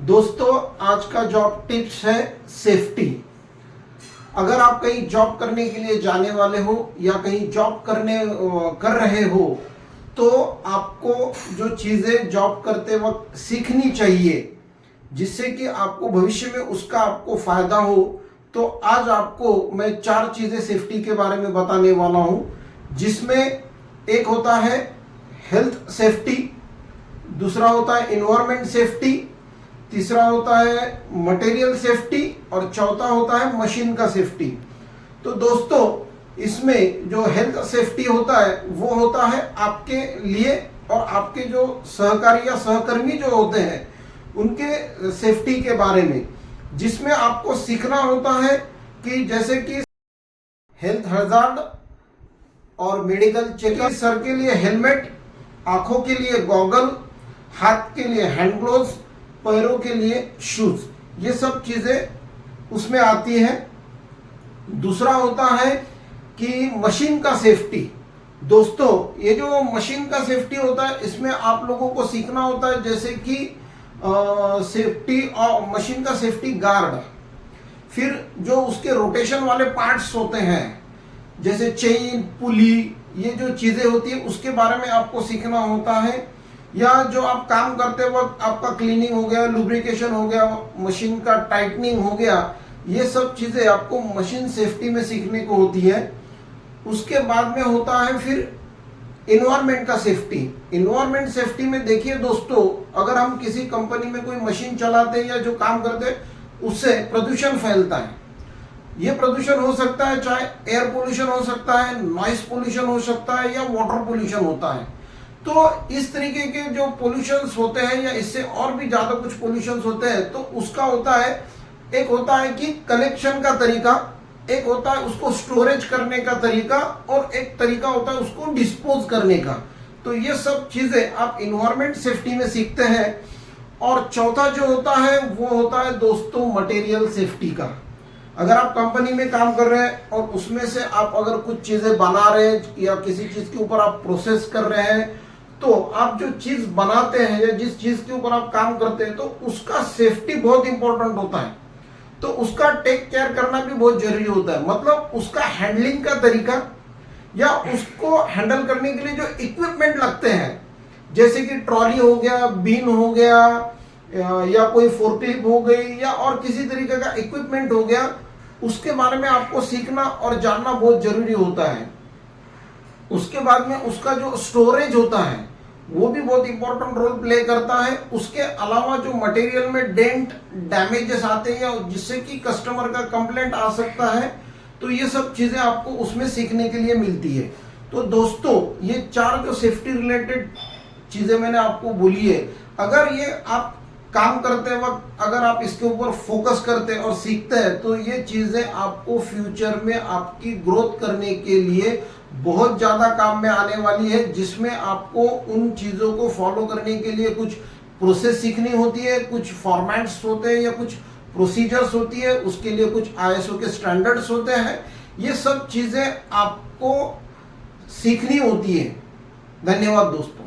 दोस्तों, आज का जॉब टिप्स है सेफ्टी। अगर आप कहीं जॉब करने के लिए जाने वाले हो या कहीं जॉब कर रहे हो तो आपको जो चीज़ें जॉब करते वक्त सीखनी चाहिए जिससे कि आपको भविष्य में उसका आपको फायदा हो। तो आज आपको मैं 4 चीज़ें सेफ्टी के बारे में बताने वाला हूं, जिसमें एक होता है हेल्थ सेफ्टी, दूसरा होता है इन्वायरमेंट सेफ्टी, तीसरा होता है मटेरियल सेफ्टी और चौथा होता है मशीन का सेफ्टी। तो दोस्तों, इसमें जो हेल्थ सेफ्टी होता है वो होता है आपके लिए और आपके जो सहकारी या सहकर्मी जो होते हैं उनके सेफ्टी के बारे में, जिसमें आपको सीखना होता है कि जैसे कि हेल्थ हजार्ड और मेडिकल चेकअप, सर के लिए हेलमेट, आंखों के लिए गॉगल, हाथ के लिए हैंड ग्लोव्स, पैरों के लिए शूज, ये सब चीजें उसमें आती है। दूसरा होता है कि मशीन का सेफ्टी। दोस्तों, ये जो मशीन का सेफ्टी होता है इसमें आप लोगों को सीखना होता है जैसे कि सेफ्टी और मशीन का सेफ्टी गार्ड, फिर जो उसके रोटेशन वाले पार्ट्स होते हैं जैसे चेन, पुली, ये जो चीजें होती है उसके बारे में आपको सीखना होता है। या जो आप काम करते वक्त आपका क्लीनिंग हो गया, लुब्रिकेशन हो गया, मशीन का टाइटनिंग हो गया, ये सब चीजें आपको मशीन सेफ्टी में सीखने को होती है। उसके बाद में होता है फिर इन्वायरमेंट का सेफ्टी। इन्वायरमेंट सेफ्टी में देखिए दोस्तों, अगर हम किसी कंपनी में कोई मशीन चलाते हैं या जो काम करते हैं उससे प्रदूषण फैलता है। ये प्रदूषण हो सकता है चाहे एयर पोल्यूशन हो सकता है, नॉइस पोल्यूशन हो सकता है या वाटर पोल्यूशन होता है। तो इस तरीके के जो पोल्यूशंस होते हैं या इससे और भी ज्यादा कुछ पोल्यूशंस होते हैं तो उसका होता है, एक होता है कि कलेक्शन का तरीका, एक होता है उसको स्टोरेज करने का तरीका और एक तरीका होता है उसको डिस्पोज करने का। तो ये सब चीजें आप इन्वायरमेंट सेफ्टी में सीखते हैं। और चौथा जो होता है वो होता है दोस्तों मटेरियल सेफ्टी का। अगर आप कंपनी में काम कर रहे हैं और उसमें से आप अगर कुछ चीजें बना रहे हैं या किसी चीज के ऊपर आप प्रोसेस कर रहे हैं, तो आप जो चीज बनाते हैं या जिस चीज के ऊपर आप काम करते हैं तो उसका सेफ्टी बहुत इंपॉर्टेंट होता है। तो उसका टेक केयर करना भी बहुत जरूरी होता है। मतलब उसका हैंडलिंग का तरीका या उसको हैंडल करने के लिए जो इक्विपमेंट लगते हैं जैसे कि ट्रॉली हो गया, बीन हो गया या कोई फोर्कलिफ्ट हो गई या और किसी तरीके का इक्विपमेंट हो गया, उसके बारे में आपको सीखना और जानना बहुत जरूरी होता है। उसके बाद में उसका जो स्टोरेज होता है वो भी बहुत इंपॉर्टेंट रोल प्ले करता है। उसके अलावा जो मटेरियल में डेंट, डैमेजेस आते हैं या जिससे कि कस्टमर का कंप्लेंट आ सकता है, तो ये सब चीजें आपको उसमें सीखने के लिए मिलती है। तो दोस्तों, ये 4 जो सेफ्टी रिलेटेड चीजें मैंने आपको बोली है, अगर ये आप काम करते वक्त अगर आप इसके ऊपर फोकस करते हैं और सीखते हैं तो ये चीजें आपको फ्यूचर में आपकी ग्रोथ करने के लिए बहुत ज्यादा काम में आने वाली है, जिसमें आपको उन चीजों को फॉलो करने के लिए कुछ प्रोसेस सीखनी होती है, कुछ फॉर्मेट्स होते हैं या कुछ प्रोसीजर्स होती है, उसके लिए कुछ आईएसओ के स्टैंडर्ड्स होते हैं। ये सब चीजें आपको सीखनी होती है। धन्यवाद दोस्तों।